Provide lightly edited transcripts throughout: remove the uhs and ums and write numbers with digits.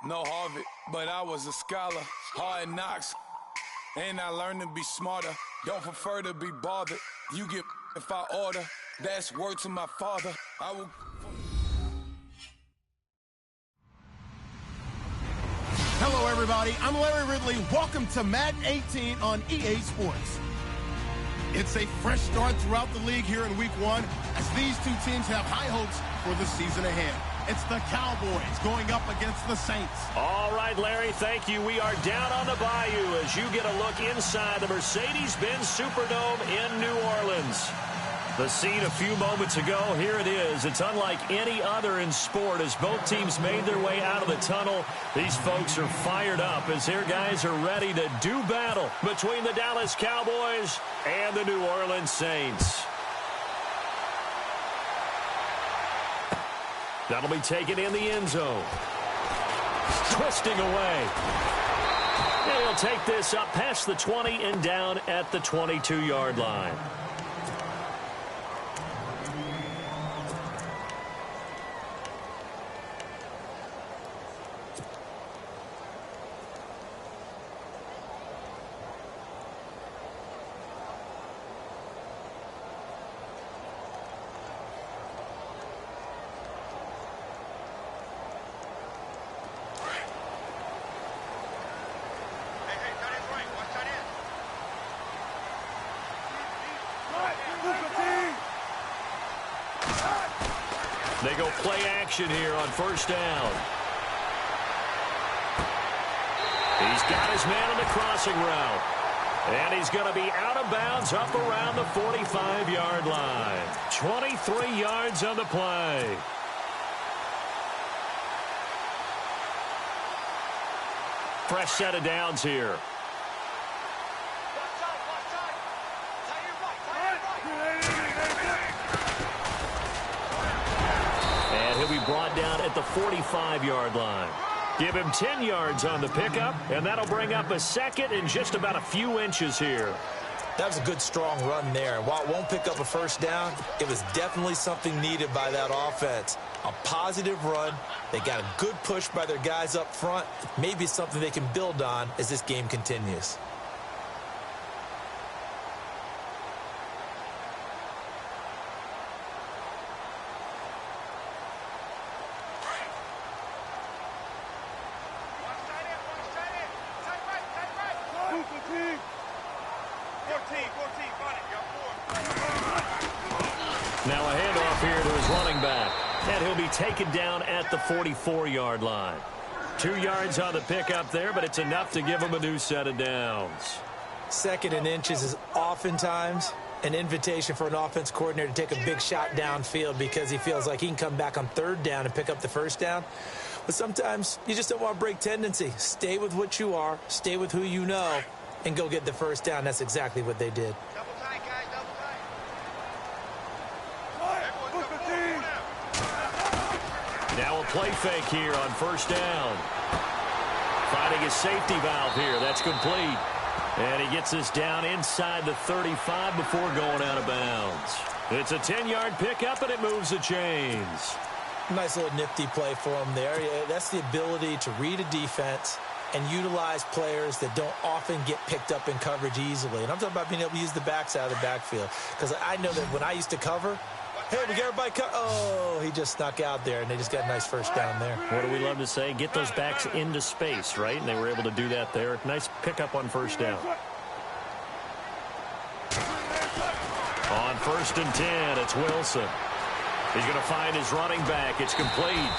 No Harvard, but I was a scholar. Hard knocks, and I learned to be smarter. Don't prefer to be bothered. You get if I order. That's word to my father. I will. Hello, everybody. I'm Larry Ridley. Welcome to Madden 18 on EA Sports. It's a fresh start throughout the league here in Week 1 as these two teams have high hopes for the season ahead. It's the Cowboys going up against the Saints. All right, Larry, thank you. We are down on the bayou as you get a look inside the Mercedes-Benz Superdome in New Orleans. The scene a few moments ago, here it is. It's unlike any other in sport as both teams made their way out of the tunnel. These folks are fired up as their guys are ready to do battle between the Dallas Cowboys and the New Orleans Saints. That'll be taken in the end zone. Twisting away. And he'll take this up past the 20 and down at the 22-yard line. They go play action here on first down. He's got his man on the crossing route. And he's going to be out of bounds up around the 45-yard line. 23 yards on the play. Fresh set of downs here. He'll be brought down at the 45-yard line. Give him 10 yards on the pickup, and that'll bring up a second in just about a few inches here. That was a good, strong run there. And while it won't pick up a first down, it was definitely something needed by that offense. A positive run. They got a good push by their guys up front. Maybe something they can build on as this game continues. Now a handoff here to his running back. And he'll be taken down at the 44-yard line. 2 yards on the pickup there, but it's enough to give him a new set of downs. Second and inches is oftentimes an invitation for an offense coordinator to take a big shot downfield because he feels like he can come back on third down and pick up the first down. But sometimes you just don't want to break tendency. Stay with what you are, stay with who you know, and go get the first down. That's exactly what they did. Now a play fake here on first down. Finding his safety valve here. That's complete. And he gets this down inside the 35 before going out of bounds. It's a 10-yard pickup, and it moves the chains. Nice little nifty play for him there. Yeah, that's the ability to read a defense and utilize players that don't often get picked up in coverage easily. And I'm talking about being able to use the backs out of the backfield. Because I know that when I used to cover, hey, we got everybody covered. Oh, he just snuck out there, and they just got a nice first down there. What do we love to say? Get those backs into space, right? And they were able to do that there. Nice pickup on first down. On first and 10, it's Wilson. He's going to find his running back. It's complete.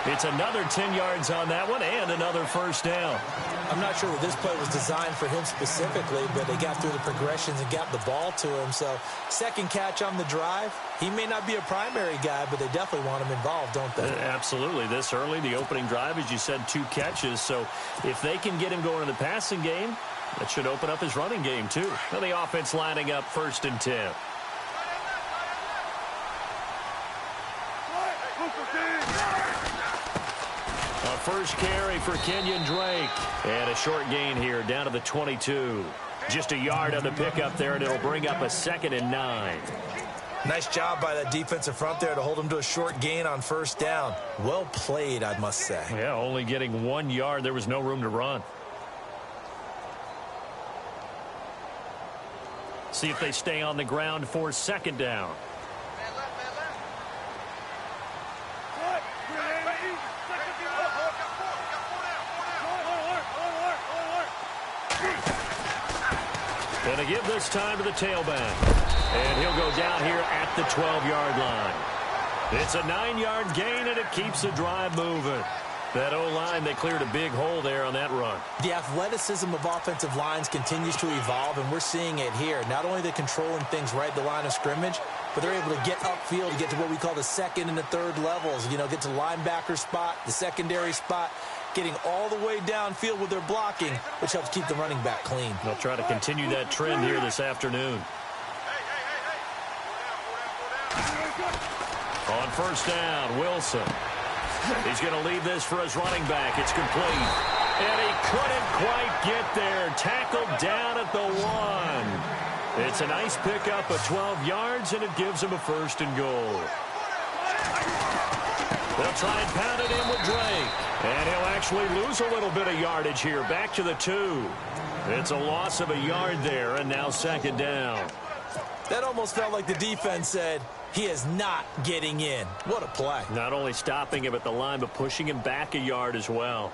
It's another 10 yards on that one and another first down. I'm not sure that this play was designed for him specifically, but they got through the progressions and got the ball to him. So second catch on the drive. He may not be a primary guy, but they definitely want him involved, don't they? Absolutely. This early, the opening drive, as you said, 2 catches. So if they can get him going in the passing game, that should open up his running game too. Now the offense lining up first and 10. First carry for Kenyon Drake. And a short gain here down to the 22. Just a yard on the pickup there, and it'll bring up a 2nd and 9. Nice job by that defensive front there to hold him to a short gain on first down. Well played, I must say. Yeah, only getting 1 yard. There was no room to run. See if they stay on the ground for second down. Going to give this time to the tailback. And he'll go down here at the 12-yard line. It's a 9-yard gain, and it keeps the drive moving. That O-line, they cleared a big hole there on that run. The athleticism of offensive lines continues to evolve, and we're seeing it here. Not only are they controlling things right at the line of scrimmage, but they're able to get upfield to get to what we call the second and the third levels. You know, get to the linebacker spot, the secondary spot, getting all the way downfield with their blocking, which helps keep the running back clean. They'll try to continue that trend here this afternoon. On first down, Wilson. He's going to leave this for his running back. It's complete. And he couldn't quite get there. Tackled down at the 1. It's a nice pickup of 12 yards, and it gives him a first and goal. They'll try and pound it in with Drake. And he'll actually lose a little bit of yardage here. Back to the 2. It's a loss of a yard there, and now second down. That almost felt like the defense said, he is not getting in. What a play. Not only stopping him at the line, but pushing him back a yard as well.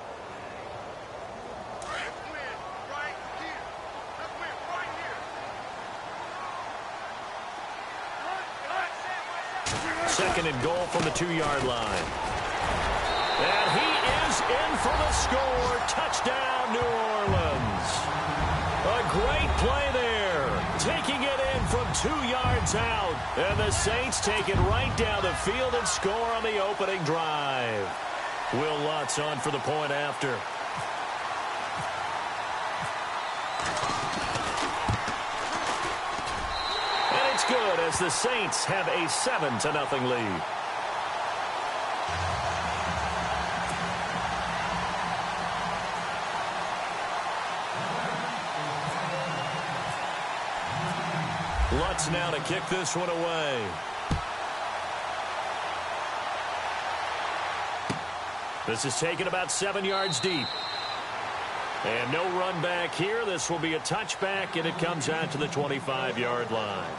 Second and goal from the 2-yard line. And he is in for the score. Touchdown, New Orleans. A great play there. Taking it in from 2 yards out. And the Saints take it right down the field and score on the opening drive. Will Lutz on for the point after. And it's good as the Saints have a 7-0 lead. Lutz now to kick this one away. This is taken about 7 yards deep. And no run back here. This will be a touchback, and it comes out to the 25-yard line.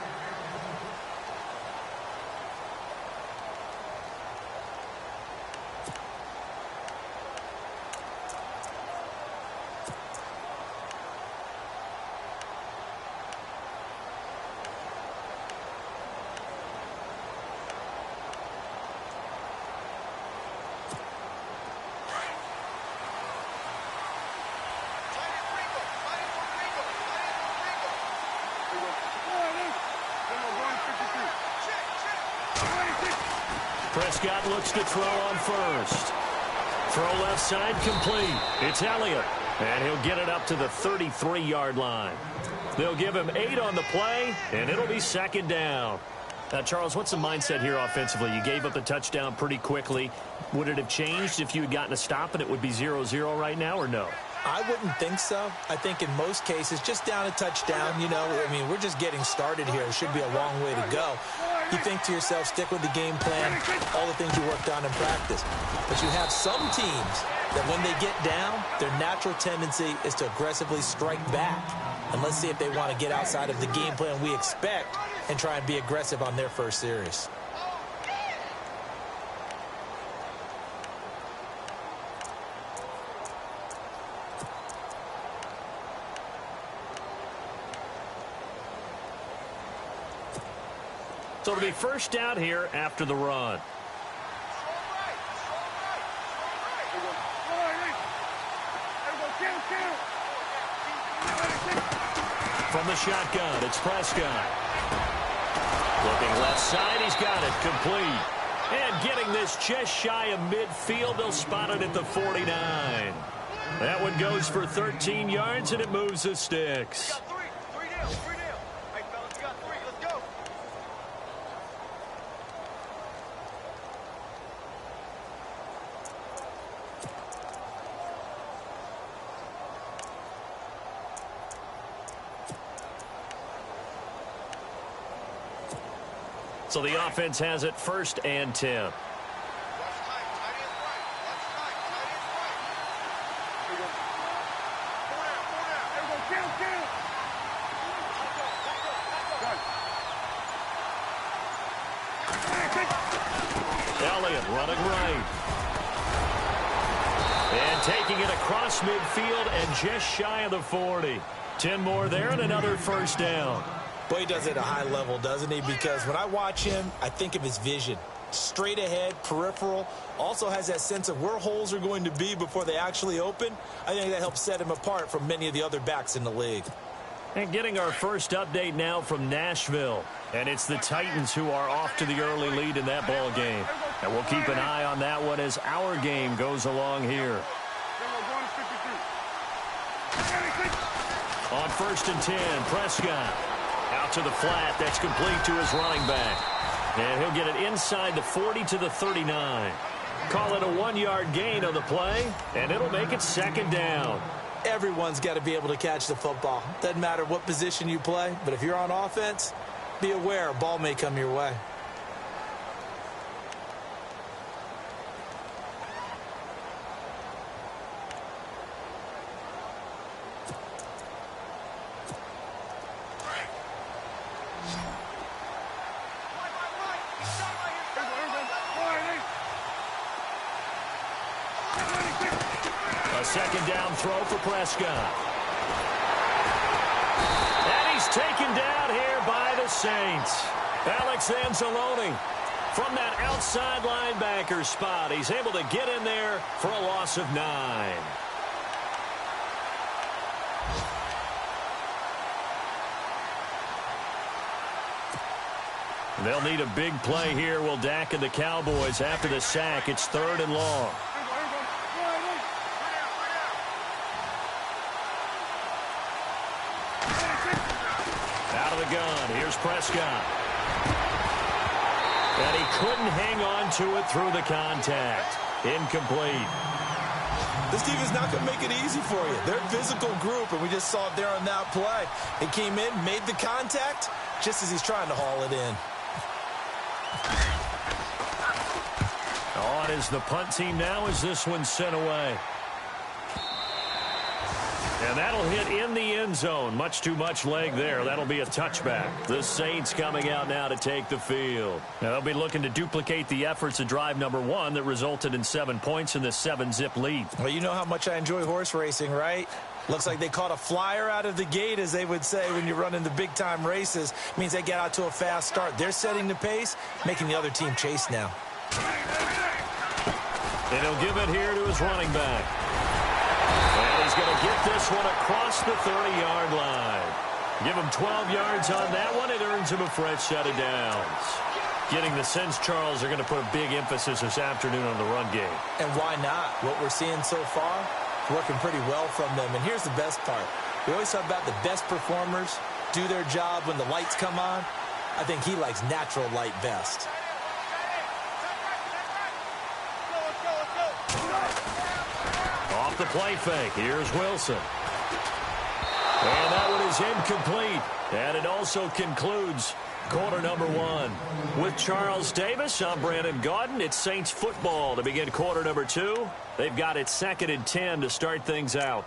Prescott looks to throw on first. Throw left side complete. It's Elliott. And he'll get it up to the 33-yard line. They'll give him 8 on the play, and it'll be second down. Now, Charles, what's the mindset here offensively? You gave up the touchdown pretty quickly. Would it have changed if you had gotten a stop and it would be 0-0 right now, or no? I wouldn't think so. I think in most cases, just down a touchdown, you know, I mean, we're just getting started here. It should be a long way to go. You think to yourself, stick with the game plan, all the things you worked on in practice. But you have some teams that when they get down, their natural tendency is to aggressively strike back. And let's see if they want to get outside of the game plan we expect and try and be aggressive on their first series. So it'll be first down here after the run. From the shotgun, it's Prescott. Looking left side, he's got it complete. And getting this just shy of midfield, they'll spot it at the 49. That one goes for 13 yards, and it moves the sticks. So the offense has it 1st and 10. Elliott running right. And taking it across midfield and just shy of the 40. 10 more there and another 1st down. Boy, he does it at a high level, doesn't he? Because when I watch him, I think of his vision. Straight ahead, peripheral. Also has that sense of where holes are going to be before they actually open. I think that helps set him apart from many of the other backs in the league. And getting our first update now from Nashville. And it's the Titans who are off to the early lead in that ball game. And we'll keep an eye on that one as our game goes along here. On 1st and 10, Prescott. Out to the flat. That's complete to his running back. And he'll get it inside the 40 to the 39. Call it a 1-yard gain on the play, and it'll make it 2nd down. Everyone's got to be able to catch the football. Doesn't matter what position you play, but if you're on offense, be aware a ball may come your way. A 2nd down throw for Prescott. And he's taken down here by the Saints. Alex Anzalone from that outside linebacker spot. He's able to get in there for a loss of 9. They'll need a big play here, will Dak and the Cowboys after the sack. It's 3rd and long. Out of the gun. Here's Prescott. And he couldn't hang on to it through the contact. Incomplete. This team is not going to make it easy for you. They're a physical group, and we just saw it there on that play. He came in, made the contact, just as he's trying to haul it in. On is the punt team now as this one's sent away. And that'll hit in the end zone. Much too much leg there. That'll be a touchback. The Saints coming out now to take the field. Now they'll be looking to duplicate the efforts of drive number 1 that resulted in 7 points in the 7-zip lead. Well, you know how much I enjoy horse racing, right? Looks like they caught a flyer out of the gate, as they would say when you're running the big-time races. It means they get out to a fast start. They're setting the pace, making the other team chase now. And he'll give it here to his running back. And he's going to get this one across the 30-yard line. Give him 12 yards on that one. It earns him a fresh set of downs. Getting the sense, Charles, are going to put a big emphasis this afternoon on the run game. And why not? What we're seeing so far, working pretty well from them. And here's the best part. We always talk about the best performers do their job when the lights come on. I think he likes natural light best. Off the play fake. Here's Wilson. And that one is incomplete. And it also concludes quarter number 1. With Charles Davis, I'm Brandon Gaudin. It's Saints football to begin quarter number 2. They've got it 2nd and 10 to start things out.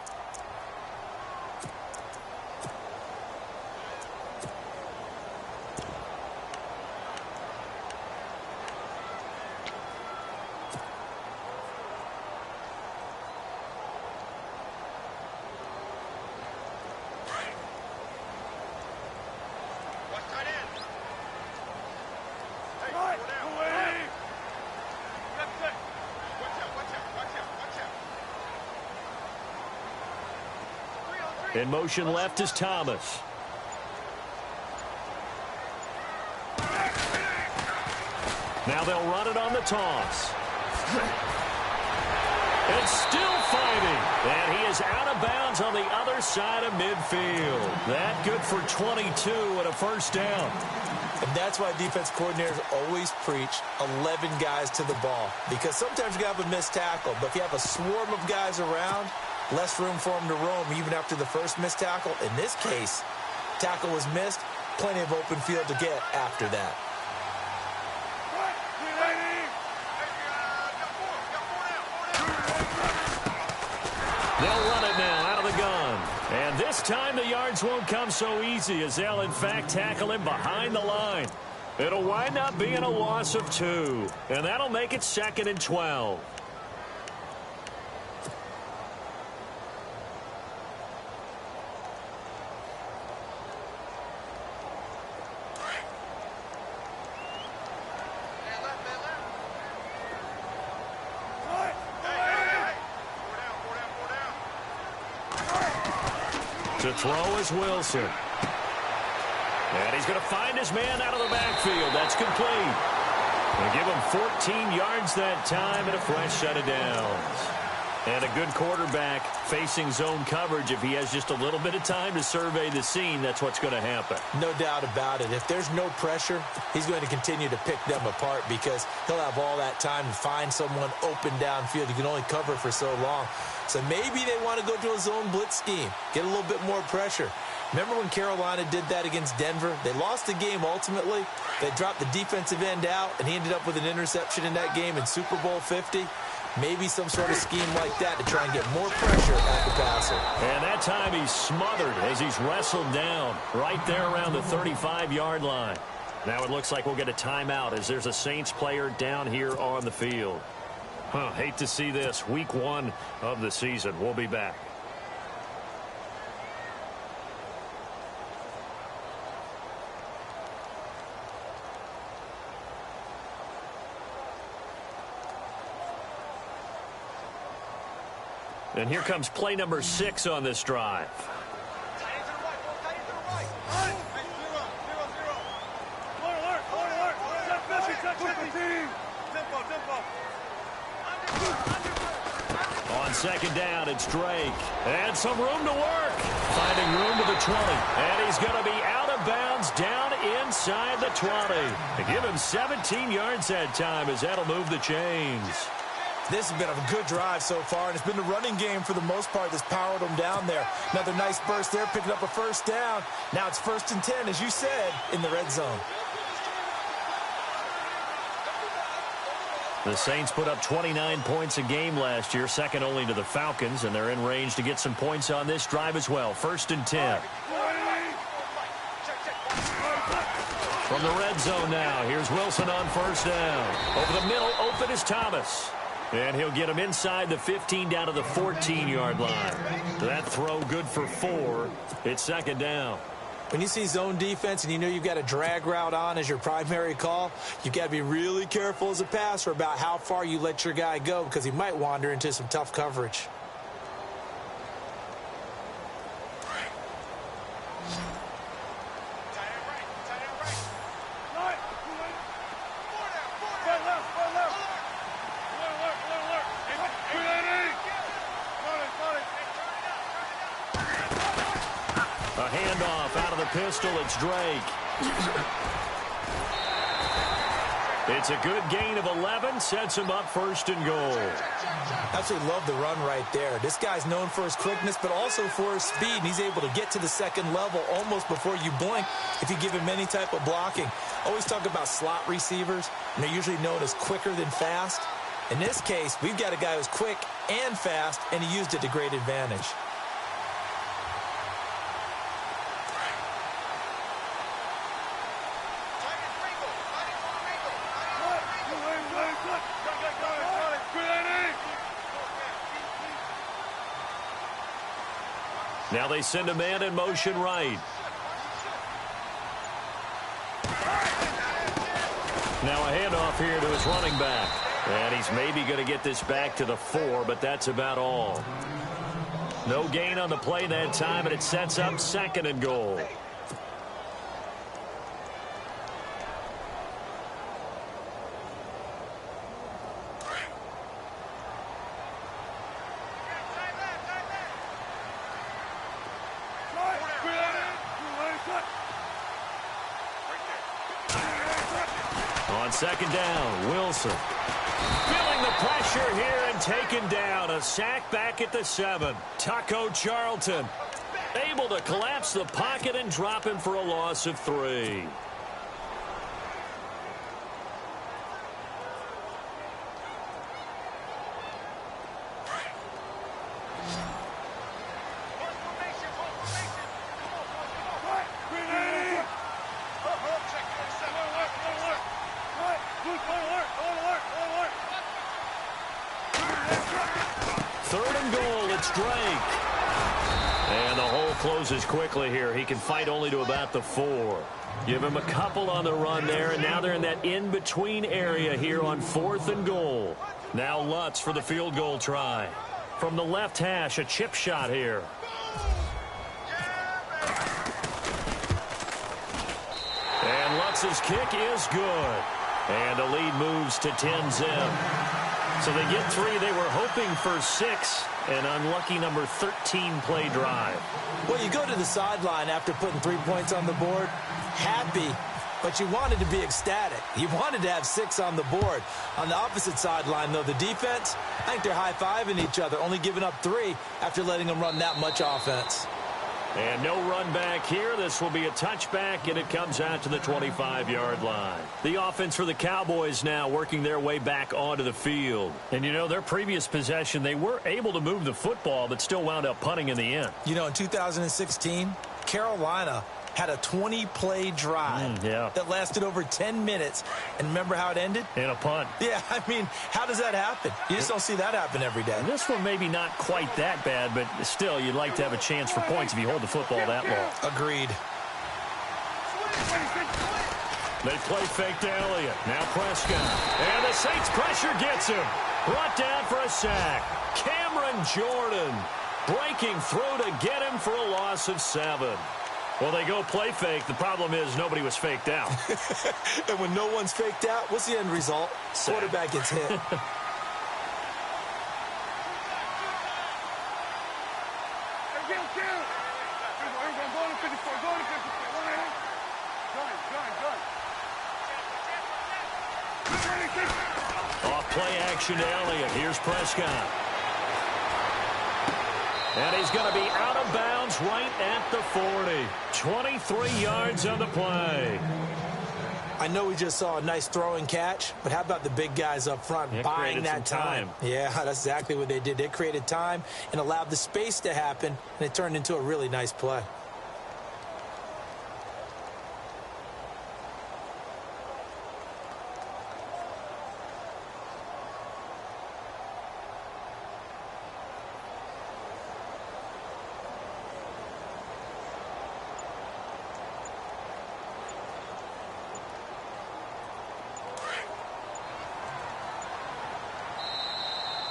In motion left is Thomas. Now they'll run it on the toss. It's still fighting. And he is out of bounds on the other side of midfield. That good for 22 and a first down. And that's why defense coordinators always preach 11 guys to the ball. Because sometimes you have a missed tackle. But if you have a swarm of guys around, less room for him to roam even after the first missed tackle. In this case, tackle was missed, plenty of open field to get after that. They'll run it now out of the gun. And this time the yards won't come so easy as they'll, in fact, tackle him behind the line. It'll wind up being a loss of 2. And that'll make it 2nd and 12. To throw is Wilson. And he's going to find his man out of the backfield. That's complete. They'll give him 14 yards that time and a fresh set of downs. And a good quarterback facing zone coverage. If he has just a little bit of time to survey the scene, that's what's going to happen. No doubt about it. If there's no pressure, he's going to continue to pick them apart because he'll have all that time to find someone open downfield. You can only cover for so long. So maybe they want to go to a zone blitz scheme, get a little bit more pressure. Remember when Carolina did that against Denver? They lost the game ultimately. They dropped the defensive end out, and he ended up with an interception in that game in Super Bowl 50. Maybe some sort of scheme like that to try and get more pressure at the passer. And that time he's smothered as he's wrestled down right there around the 35-yard line. Now it looks like we'll get a timeout as there's a Saints player down here on the field. Hate to see this. Week 1 of the season. We'll be back. And here comes play number 6 on this drive. On second down, it's Drake. And some room to work. Finding room to the 20. And he's going to be out of bounds down inside the 20. They give him 17 yards that time as that'll move the chains. This has been a good drive so far, and it's been the running game for the most part that's powered them down there. Another nice burst there, picking up a first down. Now it's 1st and 10, as you said, in the red zone. The Saints put up 29 points a game last year, second only to the Falcons, and they're in range to get some points on this drive as well. 1st and 10. From the red zone now, here's Wilson on 1st down. Over the middle, open is Thomas. And he'll get him inside the 15 down to the 14-yard line. That throw good for 4. It's 2nd down. When you see zone defense and you know you've got a drag route on as your primary call, you've got to be really careful as a passer about how far you let your guy go because he might wander into some tough coverage. Pistol, it's Drake. It's a good gain of 11, sets him up 1st and goal. Absolutely love the run right there. This guy's known for his quickness, but also for his speed, and he's able to get to the 2nd level almost before you blink if you give him any type of blocking. Always talk about slot receivers, and they're usually known as quicker than fast. In this case, we've got a guy who's quick and fast, and he used it to great advantage. Now they send a man in motion right. Now a handoff here to his running back. And he's maybe going to get this back to the 4, but that's about all. No gain on the play that time, and it sets up 2nd and goal. On 2nd down, Wilson. Feeling the pressure here and taken down. A sack back at the 7. Taco Charlton able to collapse the pocket and drop him for a loss of 3. Third and goal, it's Drake. And the hole closes quickly here. He can fight only to about the 4. Give him a couple on the run there, and now they're in that in-between area here on 4th and goal. Now Lutz for the field goal try. From the left hash, a chip shot here. And Lutz's kick is good. And the lead moves to 10-zip. So they get 3. They were hoping for 6. An unlucky number 13 play drive. Well, you go to the sideline after putting 3 points on the board, happy, but you wanted to be ecstatic. You wanted to have 6 on the board. On the opposite sideline, though, the defense, I think they're high-fiving each other, only giving up 3 after letting them run that much offense. And no run back here. This will be a touchback, and it comes out to the 25-yard line. The offense for the Cowboys now working their way back onto the field. And, you know, their previous possession, they were able to move the football, but still wound up punting in the end. You know, in 2016, Carolina had a 20-play drive that lasted over 10 minutes. And remember how it ended? In a punt. Yeah, I mean, how does that happen? You just don't see that happen every day. And this one maybe not quite that bad, but still, you'd like to have a chance for points if you hold the football that long. Agreed. They play fake to Elliott. Now Prescott. And the Saints pressure gets him. Brought down for a sack. Cameron Jordan breaking through to get him for a loss of 7. Well, they go play fake. The problem is nobody was faked out. And when no one's faked out, what's the end result? Sack. Quarterback gets hit. Off play action to Elliott. Here's Prescott. And he's going to be out of bounds right at the 40. 23 yards on the play. I know we just saw a nice throwing catch, but how about the big guys up front buying that time? Yeah, that's exactly what they did. They created time and allowed the space to happen, and it turned into a really nice play.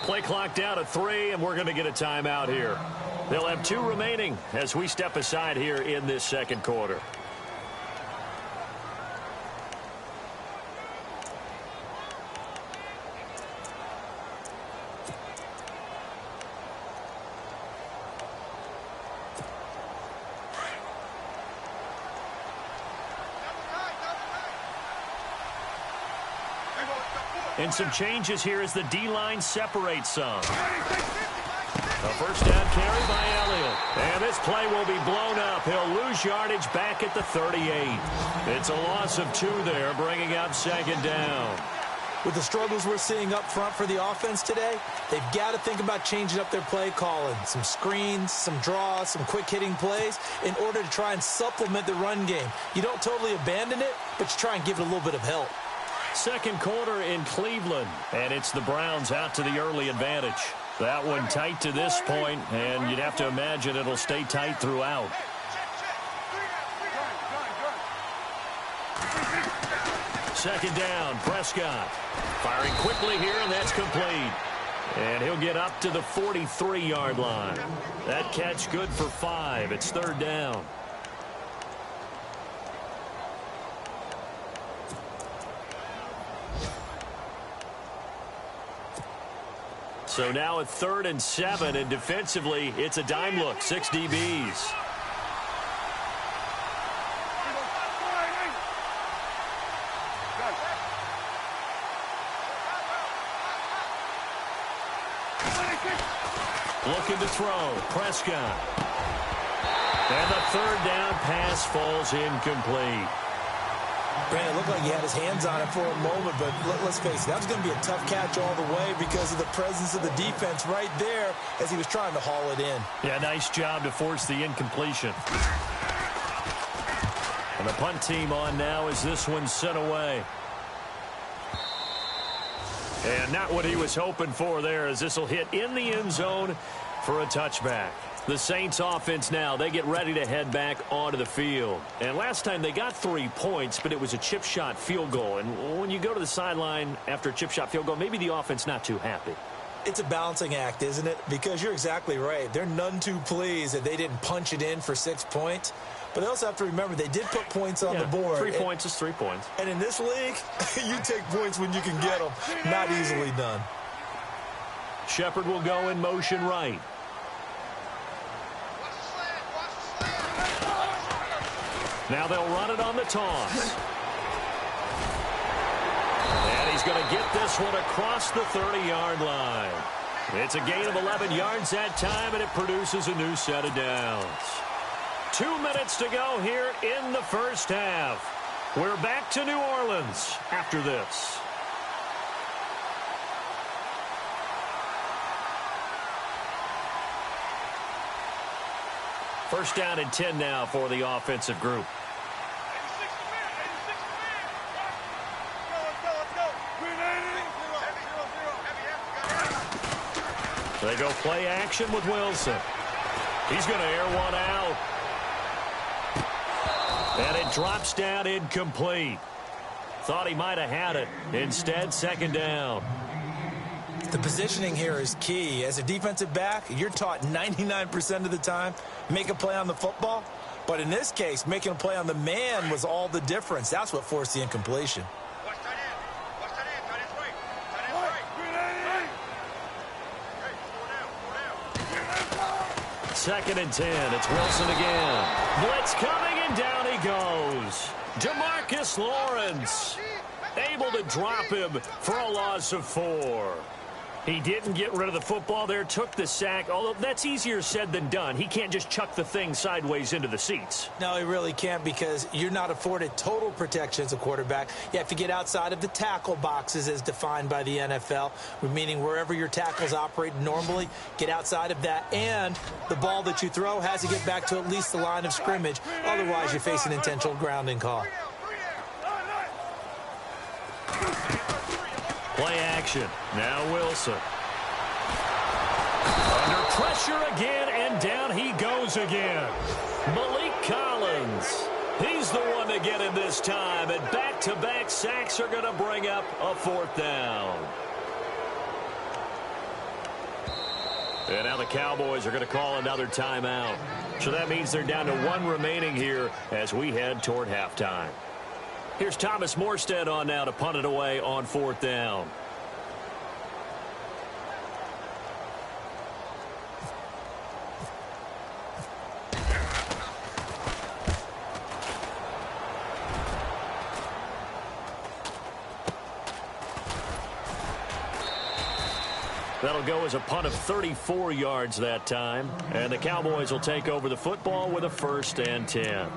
Play clock down to 3, and we're going to get a timeout here. They'll have 2 remaining as we step aside here in this second quarter. And some changes here as the D-line separates some. A first down carry by Elliott. And this play will be blown up. He'll lose yardage back at the 38. It's a loss of 2 there, bringing up second down. With the struggles we're seeing up front for the offense today, they've got to think about changing up their play calling. Some screens, some draws, some quick-hitting plays in order to try and supplement the run game. You don't totally abandon it, but you try and give it a little bit of help. Second quarter in Cleveland, and it's the Browns out to the early advantage. That one tight to this point, and you'd have to imagine it'll stay tight throughout. Second down, Prescott. Firing quickly here, and that's complete. And he'll get up to the 43-yard line. That catch good for 5. It's third down. So now at 3rd and 7, and defensively, it's a dime look, 6 DBs. Looking to throw, Prescott. And the third down pass falls incomplete. Brandon, it looked like he had his hands on it for a moment, but let's face it, that was going to be a tough catch all the way because of the presence of the defense right there as he was trying to haul it in. Yeah, nice job to force the incompletion. And the punt team on now as this one's sent away. And not what he was hoping for there, as this will hit in the end zone for a touchback. The Saints offense now, they get ready to head back onto the field. And last time they got 3 points, but it was a chip shot field goal. And when you go to the sideline after a chip shot field goal, maybe the offense not too happy. It's a balancing act, isn't it? Because you're exactly right. They're none too pleased that they didn't punch it in for 6 points. But they also have to remember they did put points on the board. 3 points is 3 points. And in this league, you take points when you can get them. Not easily done. Shepard will go in motion right. Now they'll run it on the toss. And he's going to get this one across the 30-yard line. It's a gain of 11 yards that time, and it produces a new set of downs. 2 minutes to go here in the first half. We're back to New Orleans after this. First down and 10 now for the offensive group. They go play action with Wilson. He's going to air one out. And it drops down incomplete. Thought he might have had it. Instead, second down. The positioning here is key. As a defensive back, you're taught 99% of the time, make a play on the football. But in this case, making a play on the man was all the difference. That's what forced the incompletion. Second and 10. It's Wilson again. Blitz coming, and down he goes. Demarcus Lawrence able to drop him for a loss of 4. He didn't get rid of the football there, took the sack, although that's easier said than done. He can't just chuck the thing sideways into the seats. No, he really can't, because you're not afforded total protection as a quarterback. You have to get outside of the tackle boxes as defined by the NFL, meaning wherever your tackles operate normally, get outside of that. And the ball that you throw has to get back to at least the line of scrimmage. Otherwise, you face an intentional grounding call. Play action. Now Wilson. Under pressure again, and down he goes again. Malik Collins. He's the one to get him this time, and back-to-back sacks are going to bring up a 4th down. And now the Cowboys are going to call another timeout. So that means they're down to 1 remaining here as we head toward halftime. Here's Thomas Morstead on now to punt it away on 4th down. That'll go as a punt of 34 yards that time. And the Cowboys will take over the football with a 1st and 10.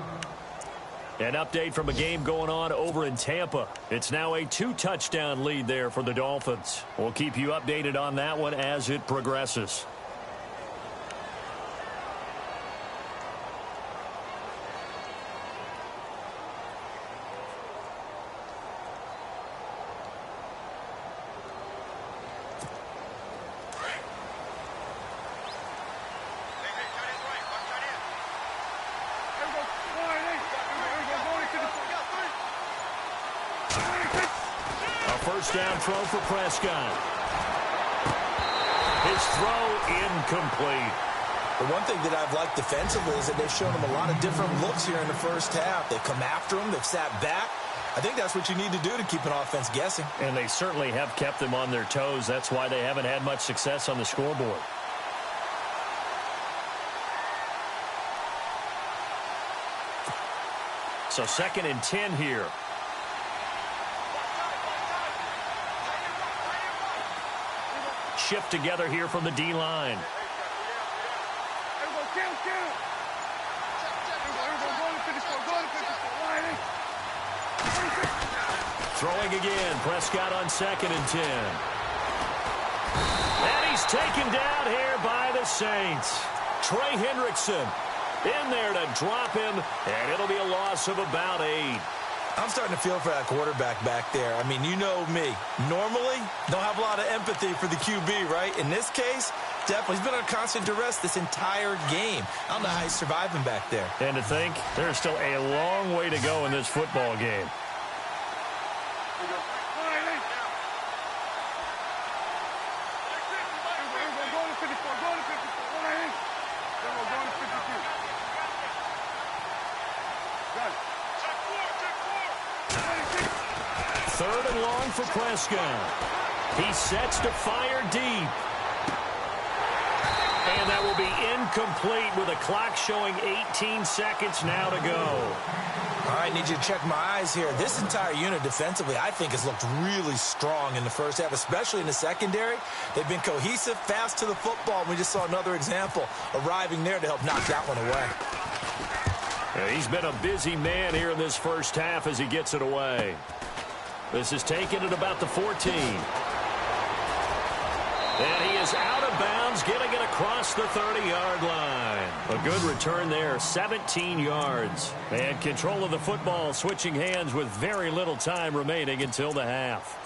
An update from a game going on over in Tampa. It's now a 2-touchdown lead there for the Dolphins. We'll keep you updated on that one as it progresses. First down throw for Prescott. His throw incomplete. The one thing that I've liked defensively is that they've shown him a lot of different looks here in the first half. They've come after him. They've sat back. I think that's what you need to do to keep an offense guessing. And they certainly have kept them on their toes. That's why they haven't had much success on the scoreboard. So 2nd and 10 here. Shift together here from the D-line. Throwing again. Prescott on 2nd and 10. And he's taken down here by the Saints. Trey Hendrickson in there to drop him, and it'll be a loss of about 8. I'm starting to feel for that quarterback back there. I mean, you know me. Normally, don't have a lot of empathy for the QB, right? In this case, definitely. He's been under constant duress this entire game. I don't know how he's surviving back there. And to think, there's still a long way to go in this football game. Third and long for Prescott. He sets to fire deep. And that will be incomplete with a clock showing 18 seconds now to go. All right, need you to check my eyes here. This entire unit defensively, I think, has looked really strong in the first half, especially in the secondary. They've been cohesive, fast to the football. We just saw another example arriving there to help knock that one away. Yeah, he's been a busy man here in this first half as he gets it away. This is taken at about the 14. And he is out of bounds, getting it across the 30-yard line. A good return there, 17 yards. And control of the football, switching hands with very little time remaining until the half.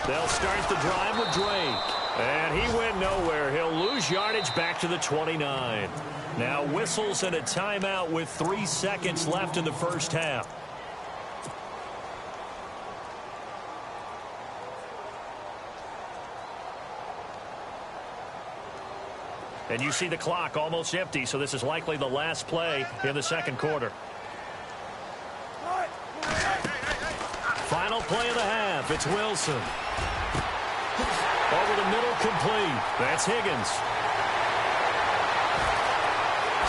They'll start the drive with Drake. And he went nowhere. He'll lose yardage back to the 29. Now whistles and a timeout with 3 seconds left in the first half. And you see the clock almost empty, so this is likely the last play in the second quarter. Final play of the half. It's Wilson. Over the middle, complete. That's Higgins.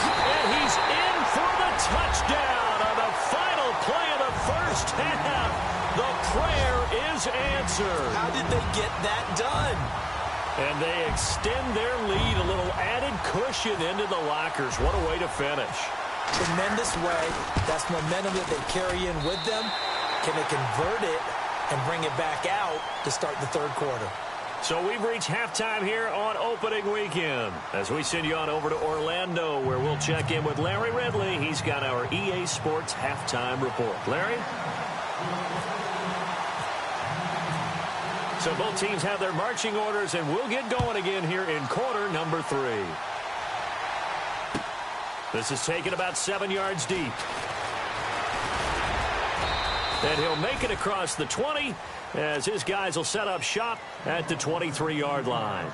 And he's in for the touchdown on the final play of the first half. The prayer is answered. How did they get that done? And they extend their lead, a little added cushion into the lockers. What a way to finish. Tremendous way. That's momentum that they carry in with them. Can they convert it and bring it back out to start the third quarter? So we've reached halftime here on opening weekend as we send you on over to Orlando, where we'll check in with Larry Ridley. He's got our EA Sports halftime report. Larry? So both teams have their marching orders, and we'll get going again here in quarter number 3. This is taken about 7 yards deep. And he'll make it across the 20 as his guys will set up shop at the 23-yard line.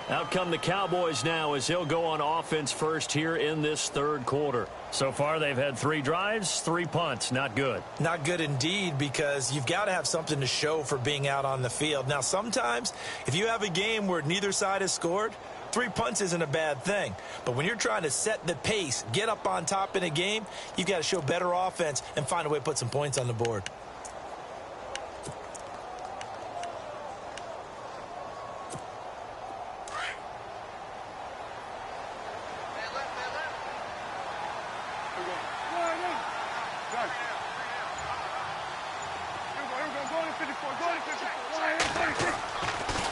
Out come the Cowboys now as he'll go on offense first here in this third quarter. So far, they've had 3 drives, 3 punts. Not good. Not good indeed, because you've got to have something to show for being out on the field. Now, sometimes, if you have a game where neither side has scored, 3 punts isn't a bad thing. But when you're trying to set the pace, get up on top in a game, you've got to show better offense and find a way to put some points on the board.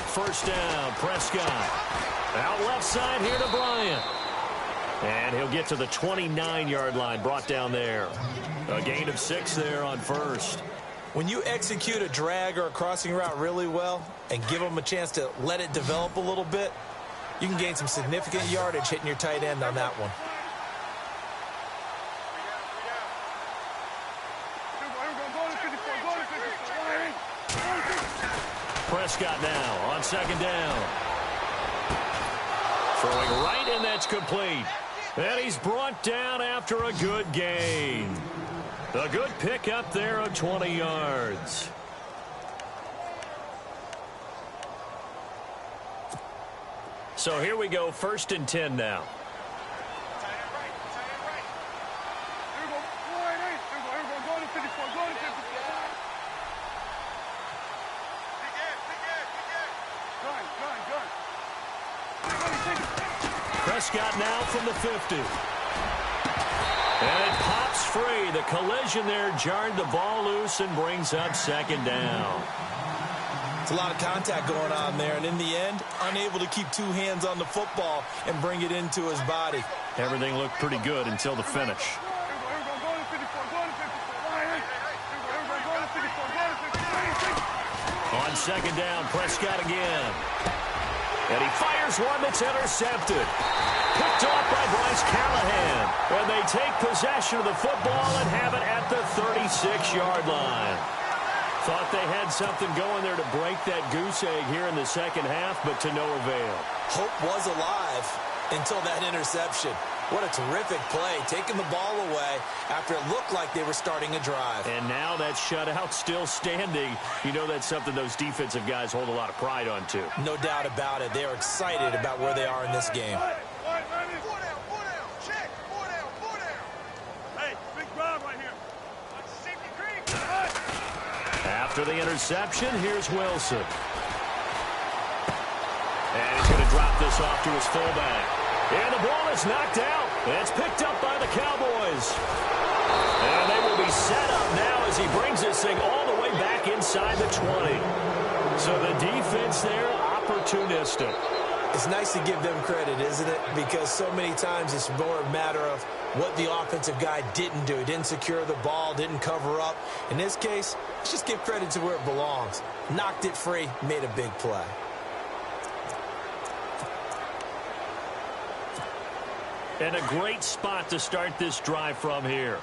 First down, Prescott. Out left side here to Bryant. And he'll get to the 29-yard line, brought down there. A gain of 6 there on first. When you execute a drag or a crossing route really well and give them a chance to let it develop a little bit, you can gain some significant yardage hitting your tight end on that one. Prescott now on second down. Throwing right, and that's complete. And he's brought down after a good gain. A good pick up there of 20 yards. So here we go, 1st and 10 now. Prescott now from the 50. And it pops free. The collision there jarred the ball loose and brings up second down. It's a lot of contact going on there, and in the end, unable to keep two hands on the football and bring it into his body. Everything looked pretty good until the finish. On second down, Prescott again. And he fires one that's intercepted. Picked off by Bryce Callahan. And they take possession of the football and have it at the 36-yard line. Thought they had something going there to break that goose egg here in the second half, but to no avail. Hope was alive until that interception. What a terrific play, taking the ball away after it looked like they were starting a drive. And now that shutout still standing. You know that's something those defensive guys hold a lot of pride on, too. No doubt about it. They are excited about where they are in this game. After the interception, here's Wilson. And he's going to drop this off to his fullback. And the ball is knocked out. It's picked up by the Cowboys. And they will be set up now as he brings this thing all the way back inside the 20. So the defense there, opportunistic. It's nice to give them credit, isn't it? Because so many times it's more a matter of what the offensive guy didn't do. He didn't secure the ball, didn't cover up. In this case, let's just give credit to where it belongs. Knocked it free, made a big play. And a great spot to start this drive from here.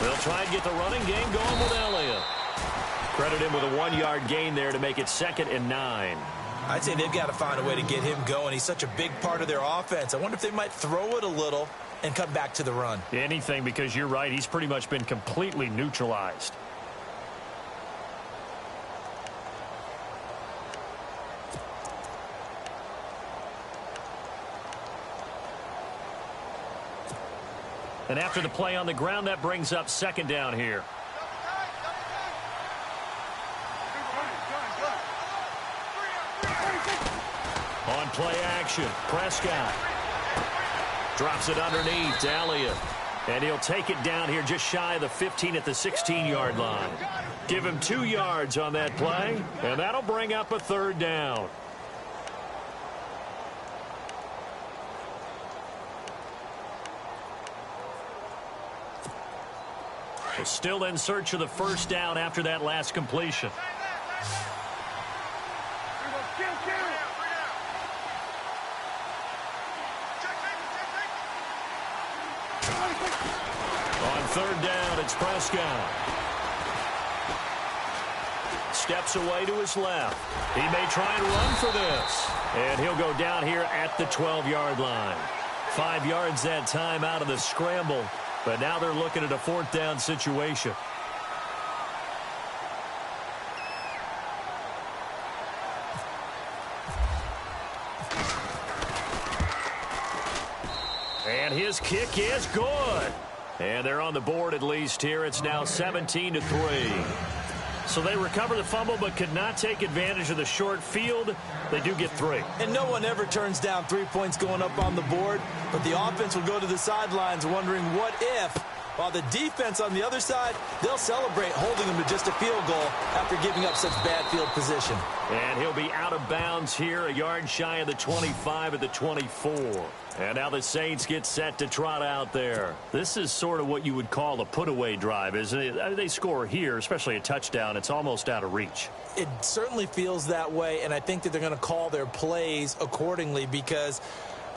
They'll try and get the running game going with Elliott. Credit him with a 1-yard gain there to make it 2nd and 9. I'd say they've got to find a way to get him going. He's such a big part of their offense. I wonder if they might throw it a little and come back to the run. Anything, because you're right. He's pretty much been completely neutralized. And after the play on the ground, that brings up 2nd down here. On play action, Prescott drops it underneath to Elliott. And he'll take it down here just shy of the 15 at the 16-yard line. Give him 2 yards on that play, and that'll bring up a 3rd down. Still in search of the 1st down after that last completion. On 3rd down, it's Prescott. Steps away to his left. He may try and run for this. And he'll go down here at the 12-yard line. 5 yards that time out of the scramble. But now they're looking at a 4th down situation. And his kick is good. And they're on the board at least here. It's now 17-3. So they recover the fumble but could not take advantage of the short field. They do get 3. And no one ever turns down 3 points going up on the board, but the offense will go to the sidelines wondering what if, while the defense on the other side, they'll celebrate holding them to just a field goal after giving up such bad field position. And he'll be out of bounds here, a yard shy of the 25 at the 24. And now the Saints get set to trot out there. This is sort of what you would call a put-away drive, isn't it? I mean, they score here, especially a touchdown. It's almost out of reach. It certainly feels that way, and I think that they're going to call their plays accordingly because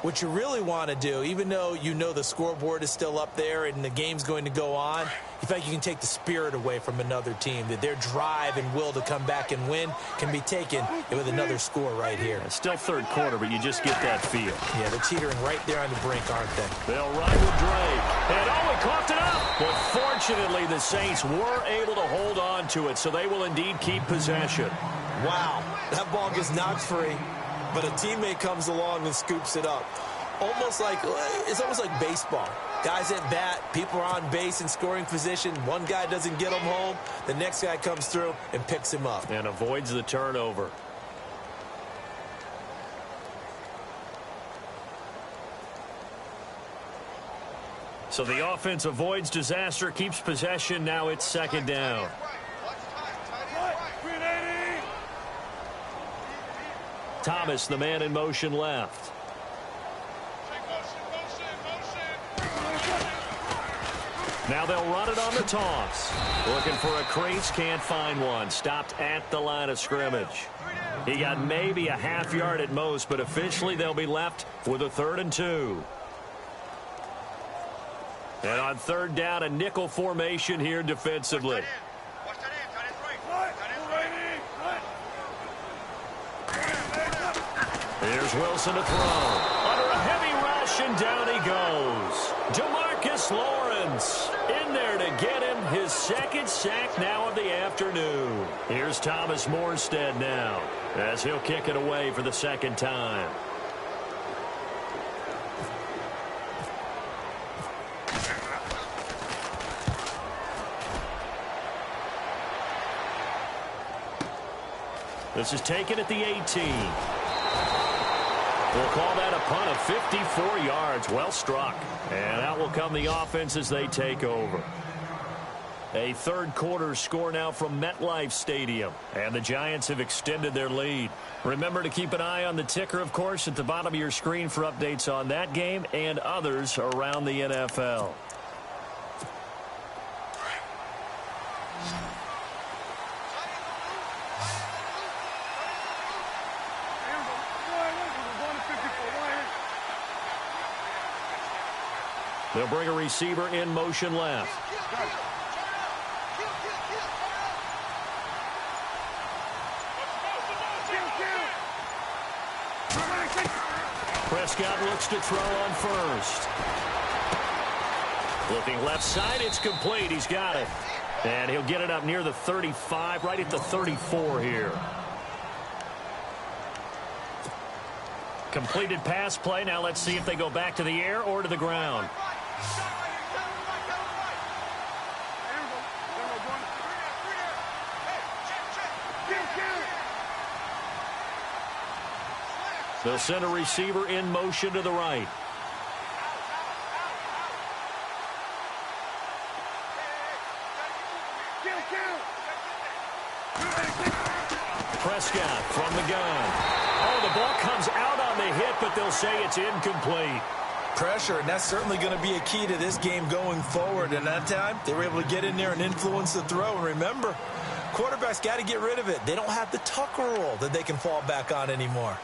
what you really want to do, even though you know the scoreboard is still up there and the game's going to go on, you feel like you can take the spirit away from another team, that their drive and will to come back and win can be taken with another score right here. It's still 3rd quarter, but you just get that feel. Yeah, they're teetering right there on the brink, aren't they? They'll run with Drake. And oh, he coughed it up. But fortunately, the Saints were able to hold on to it, so they will indeed keep possession. Wow, that ball gets knocked free, but a teammate comes along and scoops it up. It's almost like baseball. Guys at bat, people are on base in scoring position. One guy doesn't get him home. The next guy comes through and picks him up. And avoids the turnover. So the offense avoids disaster, keeps possession. Now it's second down. Thomas, the man in motion left. Now they'll run it on the toss. Looking for a crease, can't find one. Stopped at the line of scrimmage. He got maybe a half yard at most, but officially they'll be left with a 3rd and 2. And on 3rd down, a nickel formation here defensively. Here's Wilson to throw. Under a heavy rush, and down he goes. DeMarcus Lawrence in there to get him his 2nd sack now of the afternoon. Here's Thomas Morstead now as he'll kick it away for the 2nd time. This is taken at the 18. We'll call that a punt of 54 yards. Well struck. And out will come the offense as they take over. A 3rd quarter score now from MetLife Stadium. And the Giants have extended their lead. Remember to keep an eye on the ticker, of course, at the bottom of your screen for updates on that game and others around the NFL. They'll bring a receiver in motion left. Prescott looks to throw on first. Looking left side, it's complete. He's got it. And he'll get it up near the 35, right at the 34 here. Completed pass play. Now let's see if they go back to the air or to the ground. They'll send a receiver in motion to the right. Prescott from the gun. Oh, the ball comes out on the hit, but they'll say it's incomplete. Pressure, and that's certainly going to be a key to this game going forward. And that time, they were able to get in there and influence the throw. And remember, quarterbacks got to get rid of it. They don't have the Tucker rule that they can fall back on anymore.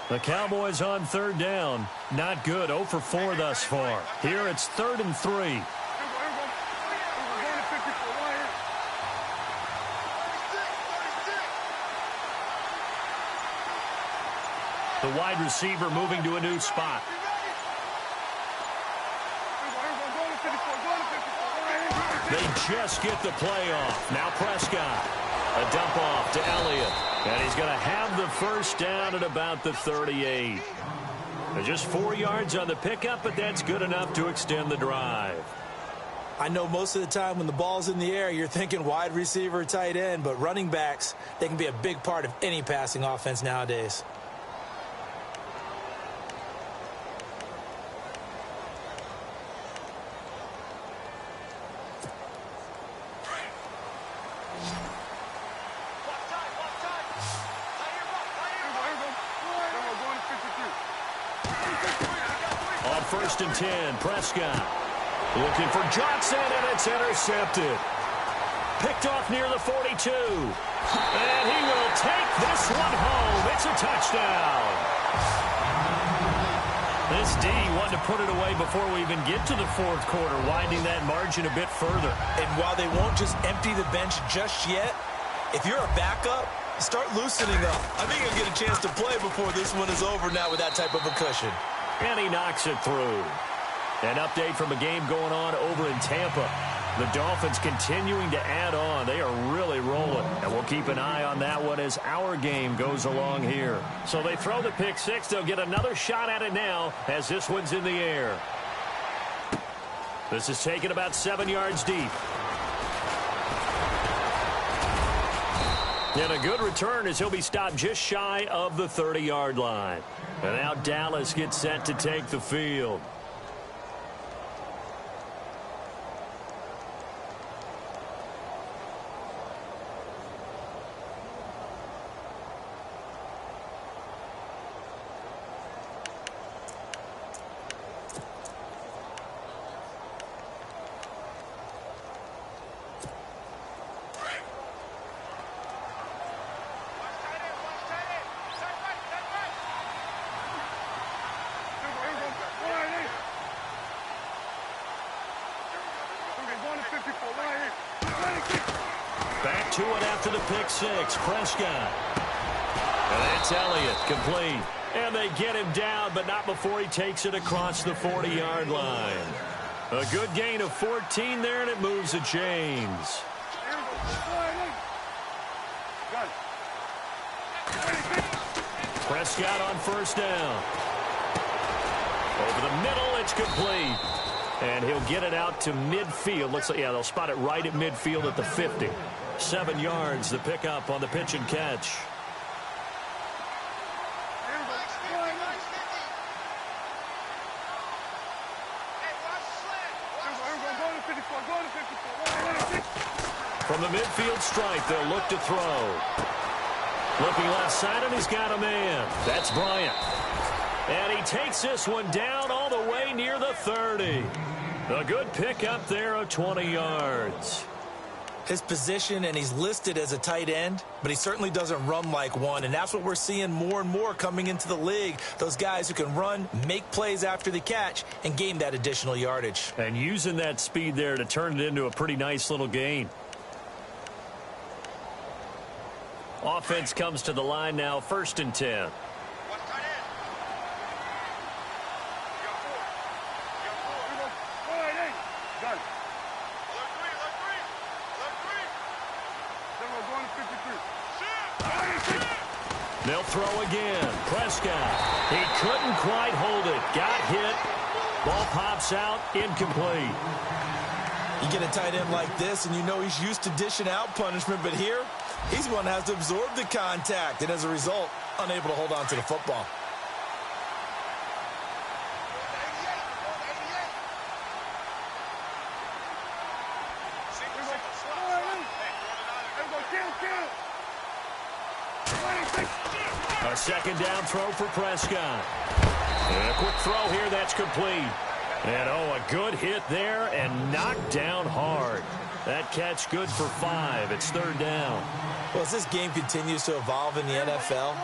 The Cowboys on 3rd down. Not good. 0 for 4 thus far. Here it's 3rd and 3. The wide receiver moving to a new spot. They just get the play off. Now Prescott. A dump off to Elliott. And he's going to have the first down at about the 38. Just 4 yards on the pickup, but that's good enough to extend the drive. I know most of the time when the ball's in the air, you're thinking wide receiver, tight end, but running backs, they can be a big part of any passing offense nowadays. On 1st and 10, Prescott looking for Johnson, and it's intercepted. Picked off near the 42. And he will take this one home. It's a touchdown. This D wanted to put it away before we even get to the 4th quarter, widening that margin a bit further. And while they won't just empty the bench just yet, if you're a backup, start loosening up. I think you'll get a chance to play before this one is over now with that type of a cushion. And he knocks it through. An update from a game going on over in Tampa. The Dolphins continuing to add on. They are really rolling. And we'll keep an eye on that one as our game goes along here. So they throw the pick six. They'll get another shot at it now as this one's in the air. This is taken about 7 yards deep. And a good return as he'll be stopped just shy of the 30-yard line. And now Dallas gets set to take the field. Back to it after the pick six. Prescott. And that's Elliott, complete. And they get him down, but not before he takes it across the 40-yard line. A good gain of 14 there, and it moves the chains. Prescott on first down. Over the middle, it's complete. And he'll get it out to midfield. Looks like, yeah, they'll spot it right at midfield at the 50. 7 yards, the pickup on the pitch and catch. From the midfield stripe, they'll look to throw. Looking left side, and he's got a man. That's Bryant. And he takes this one down all the way near the 30. A good pickup there of 20 yards. His position, and he's listed as a tight end, but he certainly doesn't run like one, and that's what we're seeing more and more coming into the league. Those guys who can run, make plays after the catch, and gain that additional yardage. And using that speed there to turn it into a pretty nice little gain. Offense comes to the line now, 1st and 10. They'll throw again. Prescott. He couldn't quite hold it. Got hit. Ball pops out. Incomplete. You get a tight end like this, and you know he's used to dishing out punishment, but here, he's one that has to absorb the contact, and as a result, unable to hold on to the football. A 2nd down throw for Prescott. And a quick throw here, that's complete. And, oh, a good hit there and knocked down hard. That catch good for 5. It's 3rd down. Well, as this game continues to evolve in the NFL,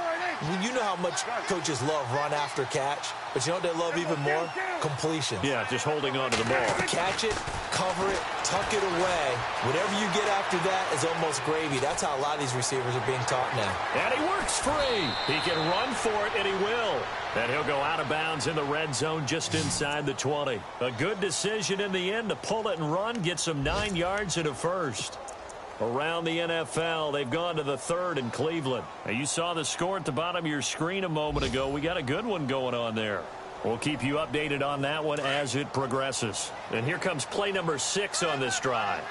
you know how much coaches love run after catch, but you know what they love even more? Completion. Yeah, just holding on to the ball. Catch it, cover it, tuck it away. Whatever you get after that is almost gravy. That's how a lot of these receivers are being taught now. And he works free. He can run for it, and he will. And he'll go out of bounds in the red zone just inside the 20. A good decision in the end to pull it and run, get some 9 yards and a first. Around the NFL, they've gone to the 3rd in Cleveland. Now, you saw the score at the bottom of your screen a moment ago. We got a good one going on there. We'll keep you updated on that one as it progresses. And here comes play number 6 on this drive.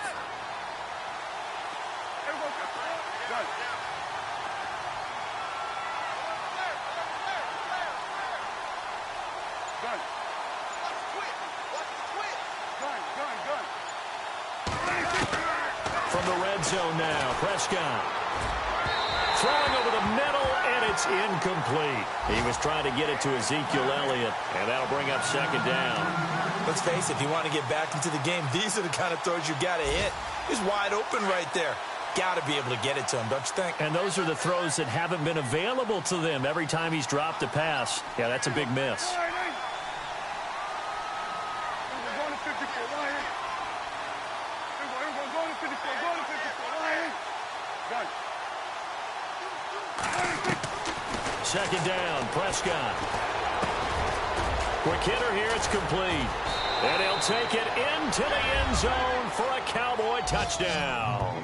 From the red zone now, Prescott. Throwing over the middle, and it's incomplete. He was trying to get it to Ezekiel Elliott, and that'll bring up 2nd down. Let's face it, if you want to get back into the game, these are the kind of throws you got to hit. He's wide open right there. Got to be able to get it to him, don't you think? And those are the throws that haven't been available to them every time he's dropped a pass. Yeah, that's a big miss. Second down, Prescott. Quick hitter here, it's complete. And he'll take it into the end zone for a Cowboy touchdown.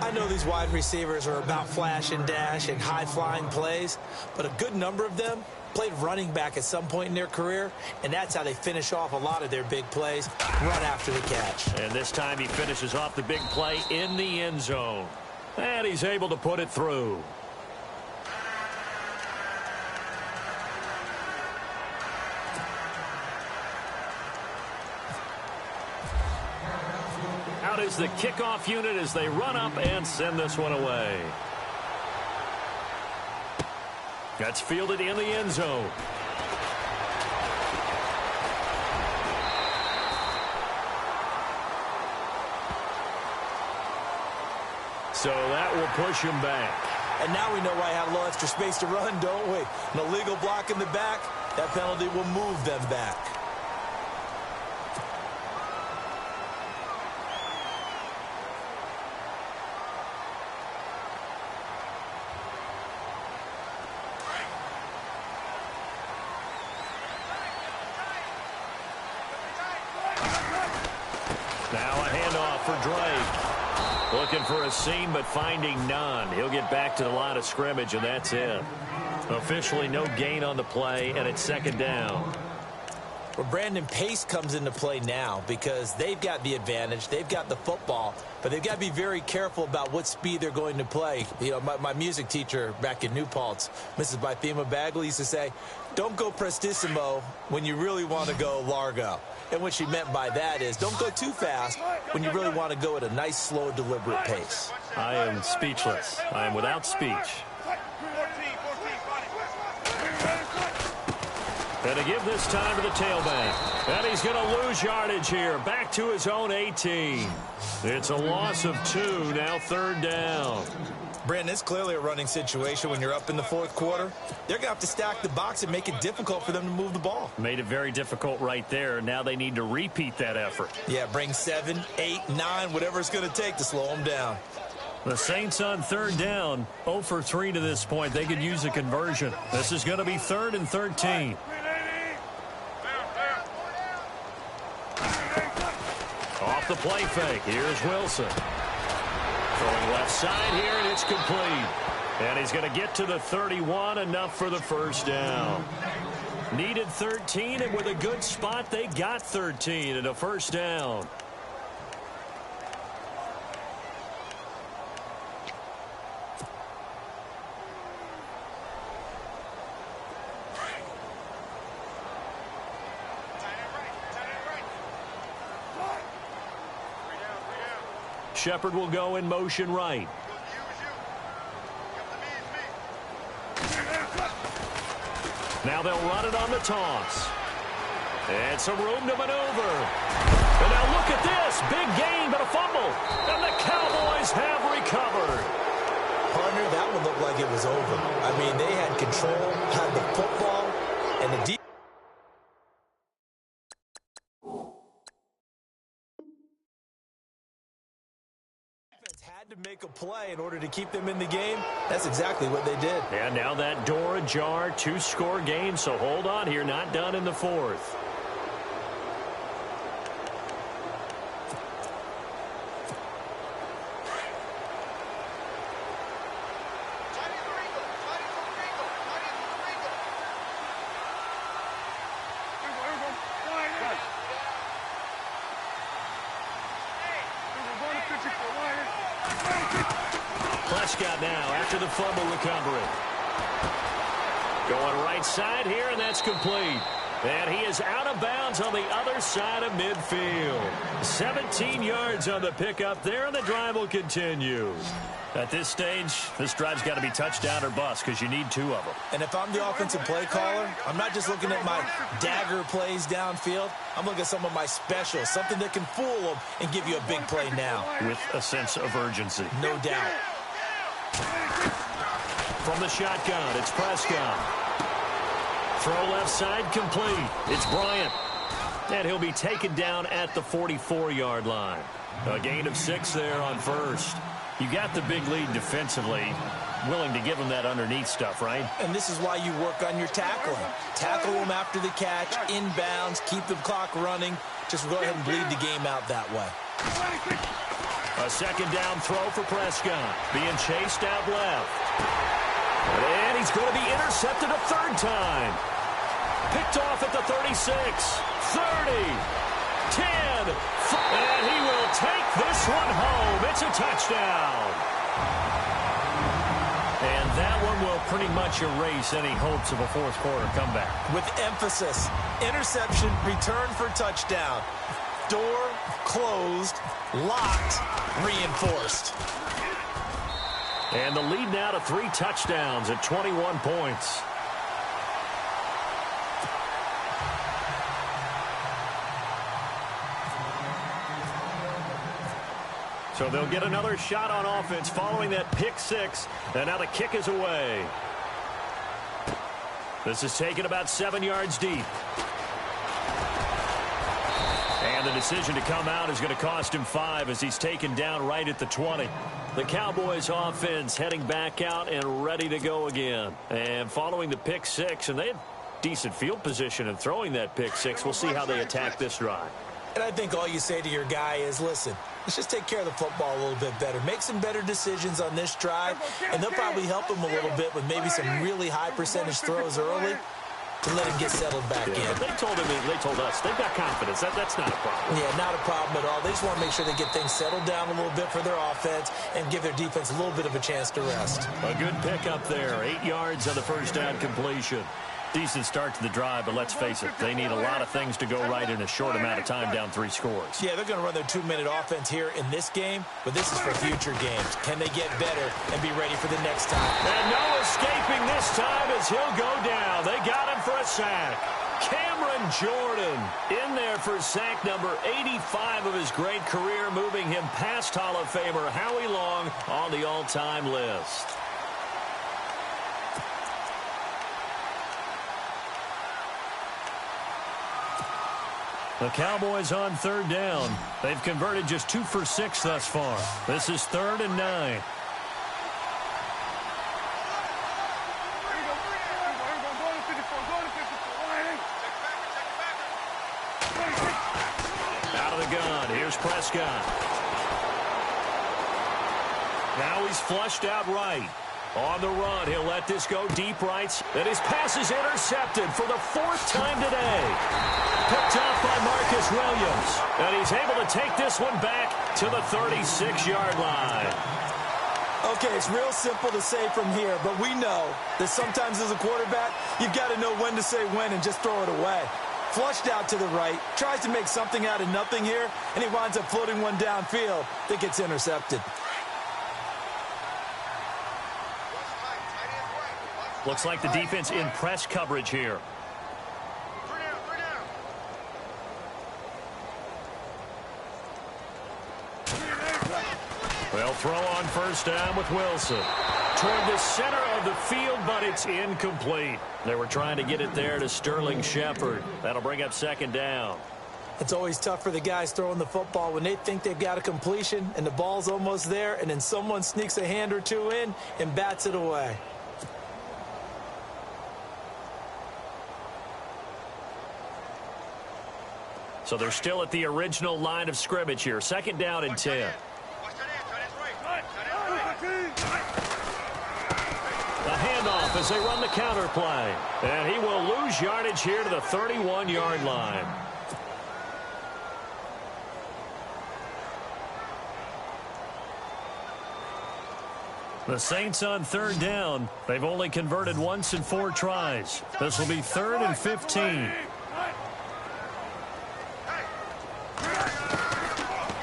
I know these wide receivers are about flash and dash and high-flying plays, but a good number of them played running back at some point in their career, and that's how they finish off a lot of their big plays, run after the catch. And this time he finishes off the big play in the end zone. And he's able to put it through. Out is the kickoff unit as they run up and send this one away. That's fielded in the end zone. So that will push him back. And now we know why I have a little extra space to run, don't we? An illegal block in the back, that penalty will move them back. Now a handoff for Drake. Looking for a seam, but finding none. He'll get back to the line of scrimmage, and that's it. Officially no gain on the play, and it's second down. Well, Brandon, pace comes into play now because they've got the advantage. They've got the football, but they've got to be very careful about what speed they're going to play. You know, my music teacher back in New Paltz, Mrs. Bythema Bagley, used to say, don't go prestissimo when you really want to go largo. And what she meant by that is don't go too fast when you really want to go at a nice, slow, deliberate pace. I am speechless. I am without speech. And to give this time to the tailback. And he's going to lose yardage here. Back to his own 18. It's a loss of 2. Now third down. Brandon, it's clearly a running situation when you're up in the fourth quarter. They're going to have to stack the box and make it difficult for them to move the ball. Made it very difficult right there. Now they need to repeat that effort. Yeah, bring 7, 8, 9, whatever it's going to take to slow them down. The Saints on third down, 0 for 3 to this point. They could use a conversion. This is going to be 3rd and 13. Off the play fake. Here's Wilson. Throwing left side here, and it's complete. And he's going to get to the 31, enough for the first down. Needed 13, and with a good spot, they got 13 and a first down. Shepard will go in motion right. Now they'll run it on the toss. And some room to maneuver. And now look at this. Big gain, but a fumble. And the Cowboys have recovered. Partner, that one looked like it was over. I mean, they had control, had the football, and the defense had to make a play in order to keep them in the game. That's exactly what they did. And now that door ajar, 2-score game, so hold on here, not done in the fourth. Prescott now after the fumble recovery. Going right side here, and that's complete. And he is out of bounds on the other side of midfield. 17 yards on the pickup there, and the drive will continue. At this stage, this drive's got to be touchdown or bust because you need 2 of them. And if I'm the offensive play caller, I'm not just looking at my dagger plays downfield. I'm looking at some of my specials, something that can fool them and give you a big play now. With a sense of urgency. No doubt. From the shotgun, it's Prescott. Throw left side complete. It's Bryant. And he'll be taken down at the 44-yard line. A gain of 6 there on first. You got the big lead defensively. Willing to give them that underneath stuff, right? And this is why you work on your tackling. Tackle them after the catch, inbounds, keep the clock running. Just go ahead and bleed the game out that way. A second down throw for Prescott. Being chased out left. And he's going to be intercepted a third time. Picked off at the 36, 30, 10, and he will take this one home. It's a touchdown. one will pretty much erase any hopes of a fourth quarter comeback. With emphasis, interception, return for touchdown. Door closed, locked, reinforced. And the lead now to 3 touchdowns at 21 points. So they'll get another shot on offense following that pick 6. And now the kick is away. This is taken about 7 yards deep. And the decision to come out is going to cost him 5 as he's taken down right at the 20. The Cowboys offense heading back out and ready to go again. And following the pick 6, and they had decent field position in throwing that pick 6. We'll see how they attack this drive. And I think all you say to your guy is, listen, let's just take care of the football a little bit better. Make some better decisions on this drive, and they'll probably help him a little bit with maybe some really high percentage throws early to let him get settled back in. But they told us they've got confidence. That's not a problem. Yeah, not a problem at all. They just want to make sure they get things settled down a little bit for their offense and give their defense a little bit of a chance to rest. A good pickup there. 8 yards on the first down completion. Decent start to the drive, but let's face it, they need a lot of things to go right in a short amount of time, down 3 scores. Yeah, they're going to run their 2-minute offense here in this game, but this is for future games. Can they get better and be ready for the next time? And no escaping this time as he'll go down. They got him for a sack. Cameron Jordan in there for sack number 85 of his great career, moving him past Hall of Famer Howie Long on the all-time list. The Cowboys on 3rd down. They've converted just 2 for 6 thus far. This is 3rd and 9. Out of the gun. Here's Prescott. Now he's flushed out right. On the run, he'll let this go deep right. And his pass is intercepted for the 4th time today. Picked off by Marcus Williams. And he's able to take this one back to the 36-yard line. Okay, it's real simple to say from here, but we know that sometimes as a quarterback, you've got to know when to say when and just throw it away. Flushed out to the right, tries to make something out of nothing here, and he winds up floating one downfield that gets intercepted. Looks like the defense in press coverage here. They'll throw on 1st down with Wilson. Toward the center of the field, but it's incomplete. They were trying to get it there to Sterling Shepard. That'll bring up 2nd down. It's always tough for the guys throwing the football when they think they've got a completion and the ball's almost there, and then someone sneaks a hand or two in and bats it away. So they're still at the original line of scrimmage here. 2nd down and 10. The handoff as they run the counter play. And he will lose yardage here to the 31-yard line. The Saints on 3rd down. They've only converted once in 4 tries. This will be 3rd and 15.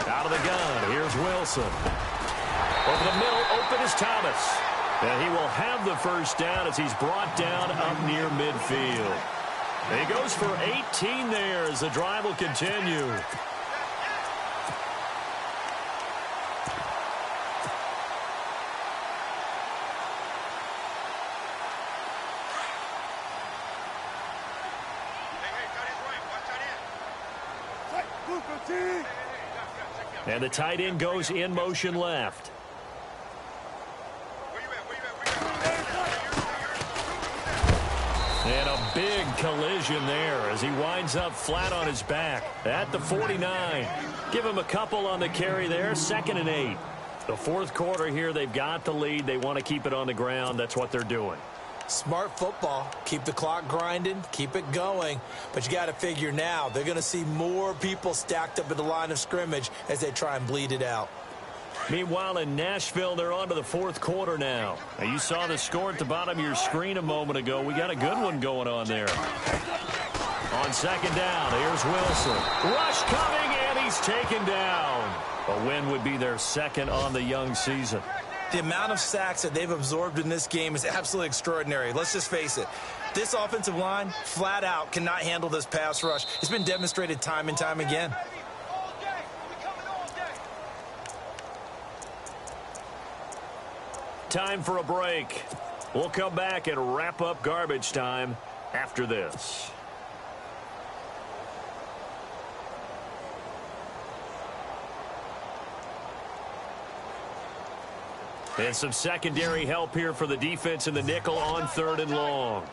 Out of the gun, here's Wilson. Over the middle, open is Thomas. And he will have the 1st down as he's brought down up near midfield. And he goes for 18 there as the drive will continue. And the tight end goes in motion left. And a big collision there as he winds up flat on his back at the 49. Give him a couple on the carry there. 2nd and 8. The 4th quarter here, they've got the lead. They want to keep it on the ground. That's what they're doing. Smart football. Keep the clock grinding. Keep it going. But you got to figure now they're going to see more people stacked up at the line of scrimmage as they try and bleed it out. Meanwhile, in Nashville, they're on to the fourth quarter now. You saw the score at the bottom of your screen a moment ago. We got a good one going on there. On second down, here's Wilson. Rush coming, and he's taken down. A win would be their second on the young season. The amount of sacks that they've absorbed in this game is absolutely extraordinary. Let's just face it. This offensive line, flat out, cannot handle this pass rush. It's been demonstrated time and time again. Time for a break. We'll come back and wrap up garbage time after this. And some secondary help here for the defense in the nickel on third and long.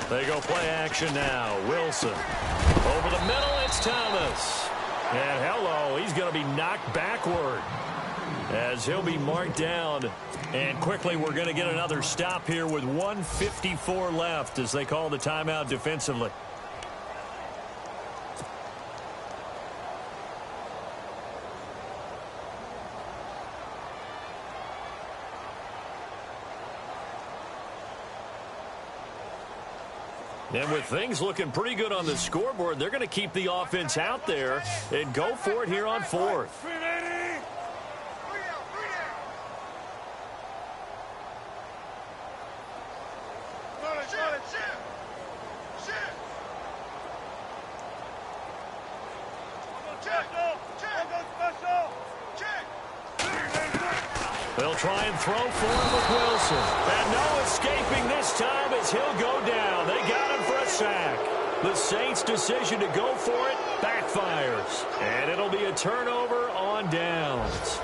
They go play action now. Wilson. Over the middle, it's Thomas. And hello, he's going to be knocked backward as he'll be marked down. And quickly, we're going to get another stop here with 1:54 left as they call the timeout defensively. And with things looking pretty good on the scoreboard, they're going to keep the offense out there and go for it here on fourth. They'll try and throw for him with Wilson. And no escaping this time as he'll go down. They got him for a sack. The Saints' decision to go for it backfires. And it'll be a turnover on downs.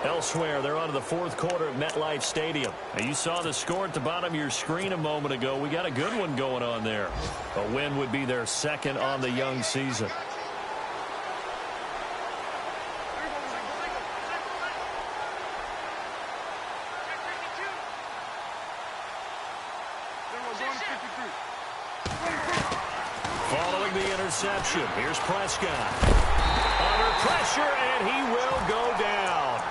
Elsewhere, they're on to the fourth quarter at MetLife Stadium. Now, you saw the score at the bottom of your screen a moment ago. We got a good one going on there. A win would be their second on the young season. Following the interception, here's Prescott. Under pressure, and he will go down.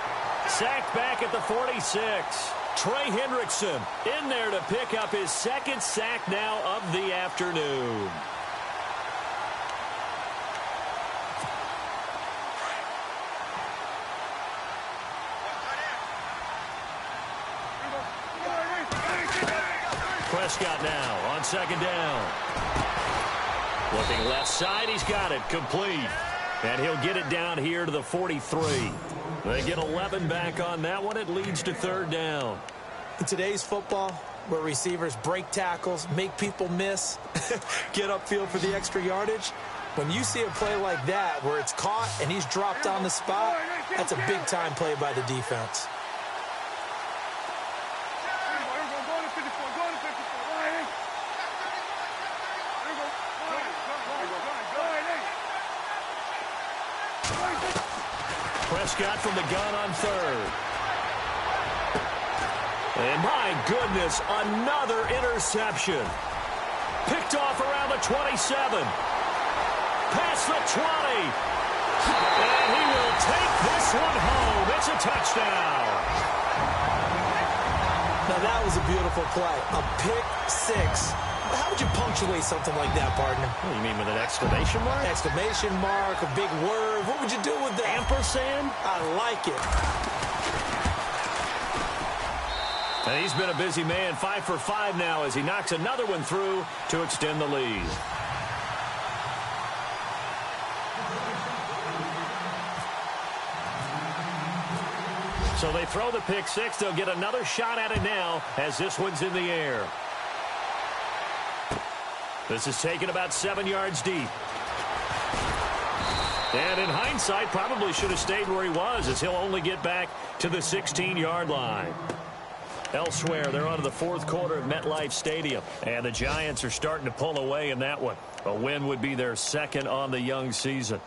Sacked back at the 46. Trey Hendrickson in there to pick up his second sack now of the afternoon. Prescott now on second down. Looking left side, he's got it complete. And he'll get it down here to the 43. They get 11 back on that one. It leads to third down. In today's football, where receivers break tackles, make people miss, get upfield for the extra yardage, when you see a play like that where it's caught and he's dropped on the spot, that's a big-time play by the defense. Prescott from the gun on third. And my goodness, another interception. Picked off around the 27. Past the 20. And he will take this one home. It's a touchdown. Now that was a beautiful play. A pick six. How would you punctuate something like that, partner? What do you mean, with an exclamation mark? Exclamation mark, a big word. What would you do with that? Ampersand? I like it. And he's been a busy man, 5 for 5 now as he knocks another one through to extend the lead. So they throw the pick six. They'll get another shot at it now as this one's in the air. This is taken about 7 yards deep. And in hindsight, probably should have stayed where he was as he'll only get back to the 16-yard line. Elsewhere, they're on to the fourth quarter at MetLife Stadium. And the Giants are starting to pull away in that one. A win would be their second on the young season.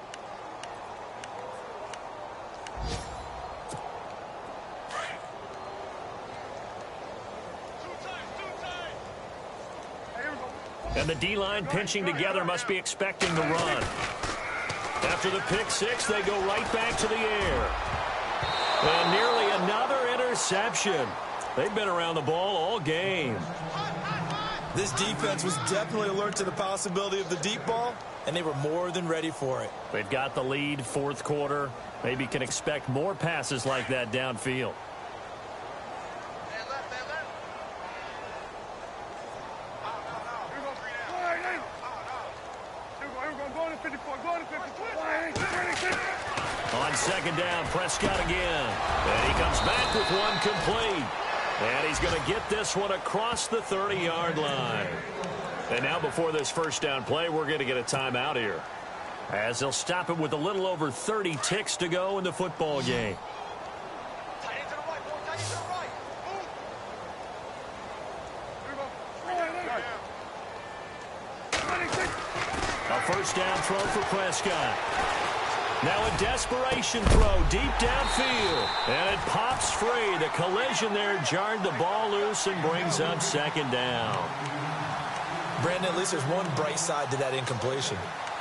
And the D-line pinching together must be expecting the run. After the pick six, they go right back to the air. And nearly another interception. They've been around the ball all game. This defense was definitely alert to the possibility of the deep ball, and they were more than ready for it. They've got the lead, fourth quarter. Maybe can expect more passes like that downfield. On second down, Prescott again. And he comes back with one complete. And he's going to get this one across the 30-yard line. And now before this first down play, we're going to get a timeout here, as they'll stop it with a little over 30 ticks to go in the football game. A first down throw for Prescott. Now a desperation throw deep downfield. And it pops free. The collision there jarred the ball loose and brings up second down. Brandon, at least there's one bright side to that incompletion.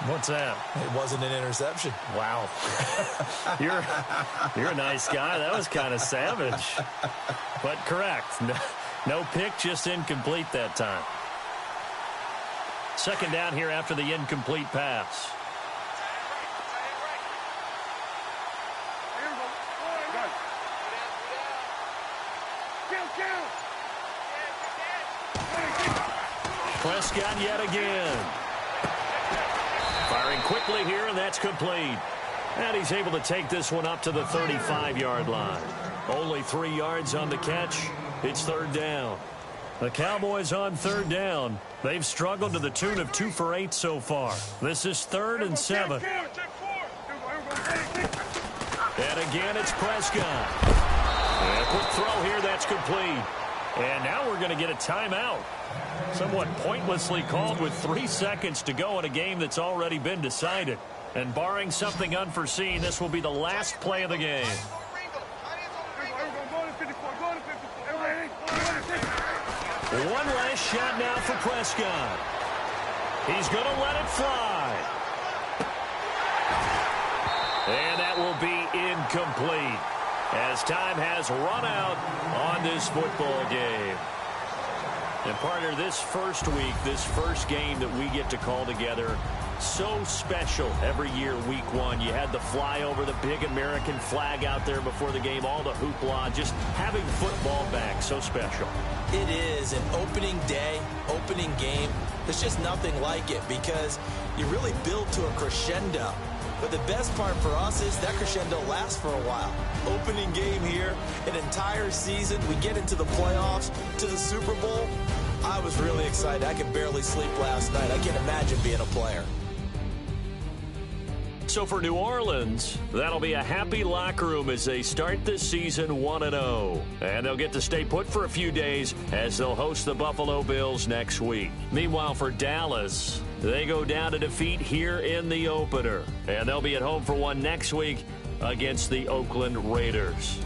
What's that? It wasn't an interception. Wow. You're a nice guy. That was kind of savage. But correct. No pick, just incomplete that time. Second down here after the incomplete pass. Prescott yet again. Firing quickly here, and that's complete. And he's able to take this one up to the 35-yard line. Only 3 yards on the catch. It's third down. The Cowboys on third down. They've struggled to the tune of 2 for 8 so far. This is 3rd and 7. And again, it's Prescott. And a quick throw here, that's complete. And now we're going to get a timeout. Somewhat pointlessly called with 3 seconds to go in a game that's already been decided. And barring something unforeseen, this will be the last play of the game. One last shot now for Prescott. He's going to let it fly. And that will be incomplete, as time has run out on this football game. And partner, this first week, this first game that we get to call together, so special every year, week one. You had the flyover, the big American flag out there before the game, all the hoopla, just having football back, so special. It is an opening day, opening game. There's just nothing like it because you really build to a crescendo. But the best part for us is that crescendo lasts for a while. Opening game here, an entire season. We get into the playoffs, to the Super Bowl. I was really excited. I could barely sleep last night. I can't imagine being a player. So for New Orleans, that'll be a happy locker room as they start this season 1-0. And they'll get to stay put for a few days as they'll host the Buffalo Bills next week. Meanwhile, for Dallas, they go down to defeat here in the opener. And they'll be at home for one next week against the Oakland Raiders.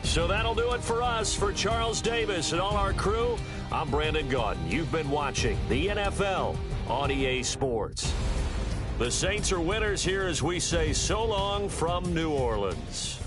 So that'll do it for us. For Charles Davis and all our crew, I'm Brandon Gaudin. You've been watching the NFL on EA Sports. The Saints are winners here as we say so long from New Orleans.